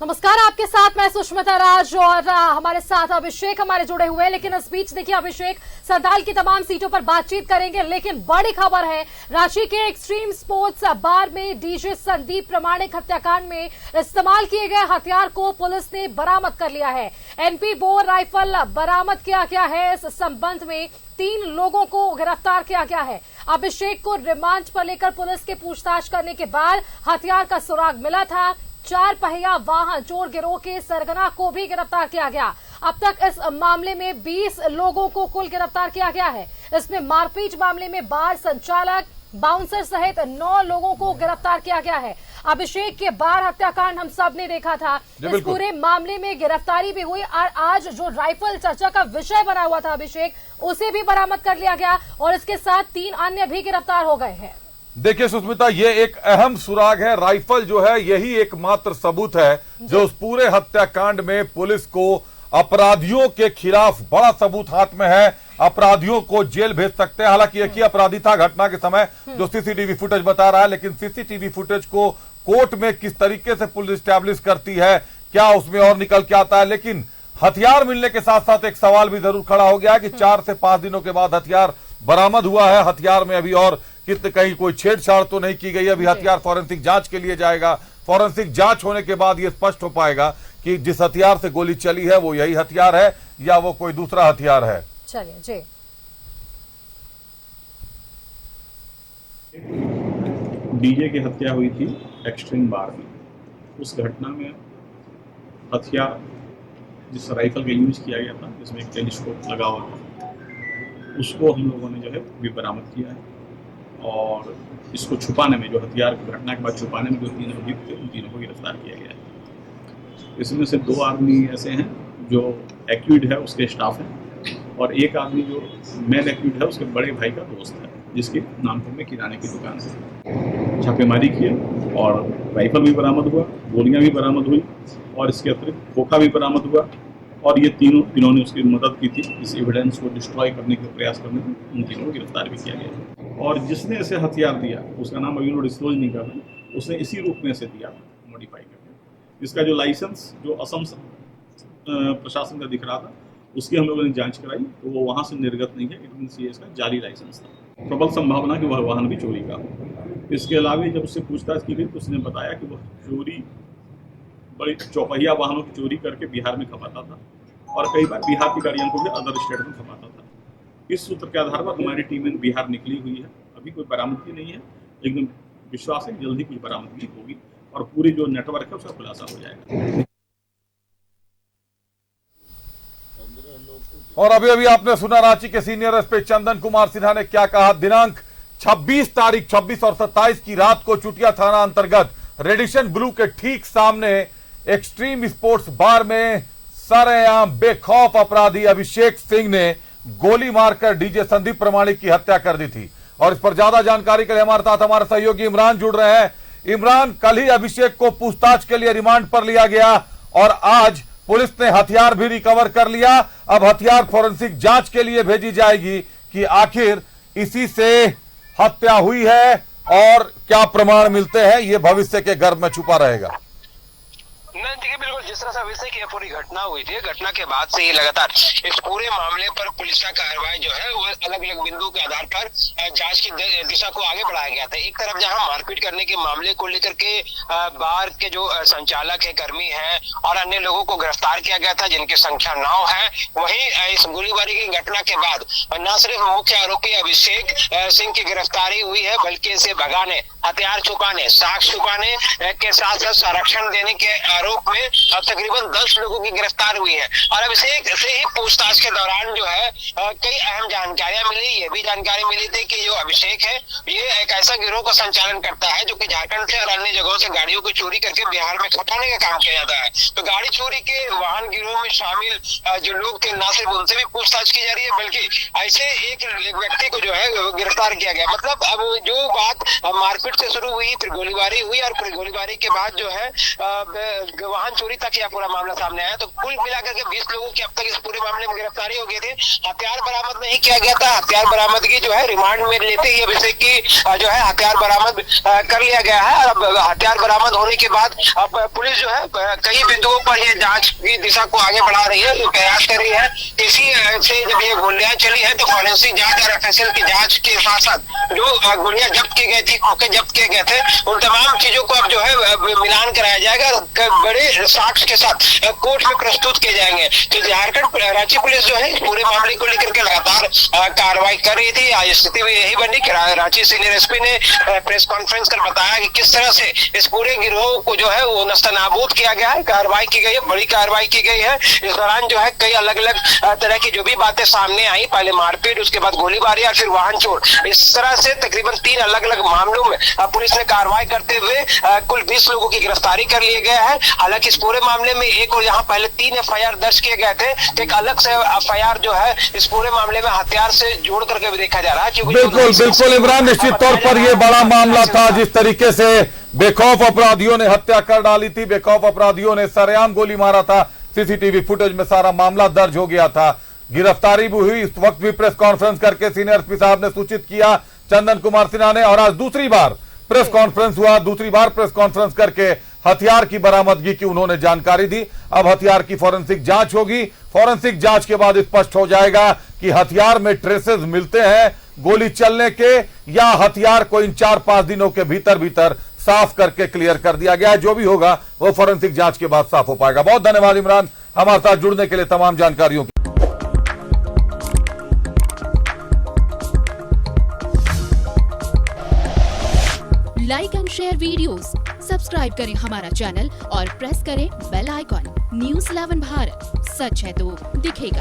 नमस्कार, आपके साथ मैं सुष्मिता राज और हमारे साथ अभिषेक हमारे जुड़े हुए हैं। लेकिन इस बीच देखिए, अभिषेक संथाल की तमाम सीटों पर बातचीत करेंगे, लेकिन बड़ी खबर है रांची के एक्सट्रीम स्पोर्ट्स बार में डीजे संदीप प्रमाणिक हत्याकांड में इस्तेमाल किए गए हथियार को पुलिस ने बरामद कर लिया है। एनपी बोर राइफल बरामद किया गया है। इस संबंध में 3 लोगों को गिरफ्तार किया गया है। अभिषेक को रिमांड पर लेकर पुलिस के पूछताछ करने के बाद हथियार का सुराग मिला था। 4 पहिया वाहन चोर गिरोह के सरगना को भी गिरफ्तार किया गया। अब तक इस मामले में 20 लोगों को कुल गिरफ्तार किया गया है। इसमें मारपीट मामले में बार संचालक, बाउंसर सहित 9 लोगों को गिरफ्तार किया गया है। अभिषेक के बार हत्याकांड हम सब ने देखा था। इस पूरे मामले में गिरफ्तारी भी हुई और आज जो राइफल चर्चा का विषय बना हुआ था अभिषेक, उसे भी बरामद कर लिया गया और इसके साथ 3 अन्य भी गिरफ्तार हो गए हैं। देखिए सुष्मिता, ये एक अहम सुराग है। राइफल जो है यही एकमात्र सबूत है जो उस पूरे हत्याकांड में पुलिस को अपराधियों के खिलाफ बड़ा सबूत हाथ में है। अपराधियों को जेल भेज सकते हैं। हालांकि एक ही अपराधी था घटना के समय जो सीसीटीवी फुटेज बता रहा है, लेकिन सीसीटीवी फुटेज को कोर्ट में किस तरीके से पुलिस स्टैब्लिश करती है, क्या उसमें और निकल के आता है। लेकिन हथियार मिलने के साथ साथ एक सवाल भी जरूर खड़ा हो गया है कि 4 से 5 दिनों के बाद हथियार बरामद हुआ है। हथियार में अभी और कहीं कोई छेड़छाड़ तो नहीं की गई। अभी हथियार फॉरेंसिक जांच के लिए जाएगा। फॉरेंसिक जांच होने के बाद यह स्पष्ट हो पाएगा कि जिस हथियार से गोली चली है वो यही हथियार है या वो कोई दूसरा हथियार है। चलिए जी। डीजे की हत्या हुई थी एक्सट्रीम बार में। उस घटना में हथियार जिस राइफल का यूज किया गया था, जिसमें एक टेलीस्कोप लगा हुआ था, उसको हम लोगों ने जो है भी बरामद किया है। और इसको छुपाने में, जो हथियार घटना के बाद छुपाने में जो 3 अभियुक्त थे, उन तीनों को गिरफ्तार किया गया है। इसमें से 2 आदमी ऐसे हैं जो एक्यूड है, उसके स्टाफ हैं, और एक आदमी जो मेन एक्यूड है उसके बड़े भाई का दोस्त है, जिसके नामपुर में किराने की दुकान है। छापेमारी किए और राइफल भी बरामद हुआ, गोलियां भी बरामद हुई और इसके अतिरिक्त खोखा भी बरामद हुआ। और ये इन्होंने उसकी मदद की थी इस एविडेंस को डिस्ट्रॉय करने का प्रयास करने में। उन तीनों को गिरफ्तार भी किया गया। और जिसने इसे हथियार दिया, उसका नाम अभी डिस्क्लोज नहीं कर रहे, उसने इसी रूप में इसे दिया, मॉडिफाई करके। इसका जो लाइसेंस जो असम प्रशासन का दिख रहा था, उसकी हम लोगों ने जांच कराई तो वो वहाँ से निर्गत नहीं है। इट मीन्स ये इसका जाली लाइसेंस था। प्रबल संभावना कि वह वाहन भी चोरी का हो। इसके अलावा जब उससे पूछताछ की गई तो उसने बताया कि वह चोरी, बड़ी चौपहिया वाहनों की चोरी करके बिहार में खपाता था और कई बार बिहार की गाड़ियों को भी अदर स्टेट में खपाता था। इस सूत्र के आधार पर हमारी टीम बिहार निकली हुई है। अभी कोई बरामदगी नहीं है, लेकिन विश्वास है जल्द ही कुछ बरामदगी होगी और पूरी जो नेटवर्क है उसका खुलासा हो जाएगा। और अभी अभी आपने सुना रांची के सीनियर एसपी चंदन कुमार सिन्हा ने क्या कहा। दिनांक 26 और 27 की रात को चुटिया थाना अंतर्गत रेडिशन ब्लू के ठीक सामने एक्सट्रीम स्पोर्ट्स बार में सरेआम बेखौफ अपराधी अभिषेक सिंह ने गोली मारकर डीजे संदीप प्रमाणिक की हत्या कर दी थी। और इस पर ज्यादा जानकारी के लिए हमारे साथ हमारे सहयोगी इमरान जुड़ रहे हैं। इमरान, कल ही अभिषेक को पूछताछ के लिए रिमांड पर लिया गया और आज पुलिस ने हथियार भी रिकवर कर लिया। अब हथियार फॉरेंसिक जांच के लिए भेजी जाएगी कि आखिर इसी से हत्या हुई है और क्या प्रमाण मिलते हैं, ये भविष्य के गर्भ में छुपा रहेगा। नहीं, देखिए बिल्कुल जिस तरह से अभिषेक की पूरी घटना हुई थी, घटना के बाद से ये लगातार इस पूरे मामले पर पुलिस का कार्रवाई जो है वो अलग अलग बिंदुओं के आधार पर जांच की दिशा को आगे बढ़ाया गया था। एक तरफ जहां मारपीट करने के मामले को लेकर के बार के जो संचालक है, कर्मी है और अन्य लोगों को गिरफ्तार किया गया था, जिनकी संख्या 9 है। वहीं इस गोलीबारी की घटना के बाद न सिर्फ मुख्य आरोपी अभिषेक सिंह की गिरफ्तारी हुई है, बल्कि इसे भगाने, हथियार छुपाने, साक्ष्य छुपाने के साथ साथ संरक्षण देने के आरोप में तकरीबन 10 लोगों की गिरफ्तार हुई है। और अभिषेक से ही पूछताछ के दौरान जो है कई अहम जानकारियां मिली। ये भी जानकारी मिली थी कि जो अभिषेक है ये एक ऐसा गिरोह का संचालन करता है जो कि झारखंड से और अन्य जगहों से गाड़ियों को चोरी करके बिहार में खपाने का काम किया जाता है। तो गाड़ी चोरी के वाहन गिरोह में शामिल जो लोग थे, न सिर्फ उनसे भी पूछताछ की जा रही है, बल्कि ऐसे एक व्यक्ति को जो है गिरफ्तार किया गया। मतलब अब जो बात मारपीट से शुरू हुई, फिर गोलीबारी हुई और फिर गोलीबारी के बाद जो है वाहन चोरी तक यह पूरा मामला सामने आया। तो कुल मिलाकर के 20 लोगों की अब तक इस पूरे मामले में गिरफ्तारी हो गई थी। हथियार बरामद नहीं किया गया था। हथियार बरामदगी जो है रिमांड में लेते ही अभिषेक की जो है हथियार बरामद कर लिया गया है। अब हथियार बरामद होने के बाद अब पुलिस जो है कई बिंदुओं पर ये जांच की दिशा को आगे बढ़ा रही है, जो प्रयास कर रही है। इसी से जब ये गोलियां चली है तो फॉरेंसिक जांच और एफएसएल की जांच के साथ साथ जो गोलियां जब्त की गई थी, खोखे जब्त किए गए थे, उन तमाम चीजों को अब जो है मिलान कराया जाएगा और बड़े साक्ष्य के साथ कोर्ट में प्रस्तुत किए जाएंगे। तो झारखंड रांची पुलिस जो है पूरे मामले को लेकर के लगातार कार्रवाई कर रही थी। आज स्थिति में यही बनी कि रांची सीनियर एसपी ने प्रेस कॉन्फ्रेंस कर बताया कि किस तरह से इस पूरे गिरोह को जो है वो नस्तनाबूद किया गया है, कार्रवाई की गई है, बड़ी कार्रवाई की गई है। इस दौरान जो है कई अलग अलग तरह की जो भी बातें सामने आई, पहले मारपीट, उसके बाद गोलीबारी और फिर वाहन चोर, इस तरह से तकरीबन 3 अलग अलग मामलों में पुलिस ने कार्रवाई करते हुए कुल 20 लोगों की गिरफ्तारी कर लिए गया है। हालांकि इस पूरे मामले में एक और यहाँ पहले 3 एफआईआर दर्ज किए गए थे, तो एक अलग से एफआईआर जो है इस पूरे मामले में हथियार से जोड़ करके भी देखा जा रहा है। बिल्कुल बिल्कुल इमरान, निश्चित तौर पर यह बड़ा मामला था। जिस तरीके से बेखौफ अपराधियों ने हत्या कर डाली थी, बेखौफ अपराधियों ने सरेआम गोली मारा था, सीसीटीवी फुटेज में सारा मामला दर्ज हो गया था। गिरफ्तारी भी हुई। इस वक्त भी प्रेस कॉन्फ्रेंस करके सीनियर एसपी साहब ने सूचित किया, चंदन कुमार सिन्हा ने, और आज दूसरी बार प्रेस कॉन्फ्रेंस हुआ। दूसरी बार प्रेस कॉन्फ्रेंस करके हथियार की बरामदगी की उन्होंने जानकारी दी। अब हथियार की फॉरेंसिक जांच होगी। फॉरेंसिक जांच के बाद स्पष्ट हो जाएगा कि हथियार में ट्रेसेस मिलते हैं गोली चलने के, या हथियार को इन 4-5 दिनों के भीतर भीतर साफ करके क्लियर कर दिया गया है। जो भी होगा वो फॉरेंसिक जांच के बाद साफ हो पाएगा। बहुत धन्यवाद इमरान, हमारे साथ जुड़ने के लिए, तमाम जानकारियों की। Like and share videos, subscribe करें हमारा चैनल और प्रेस करें बेल आइकॉन। न्यूज़ 11 भारत, सच है तो दिखेगा।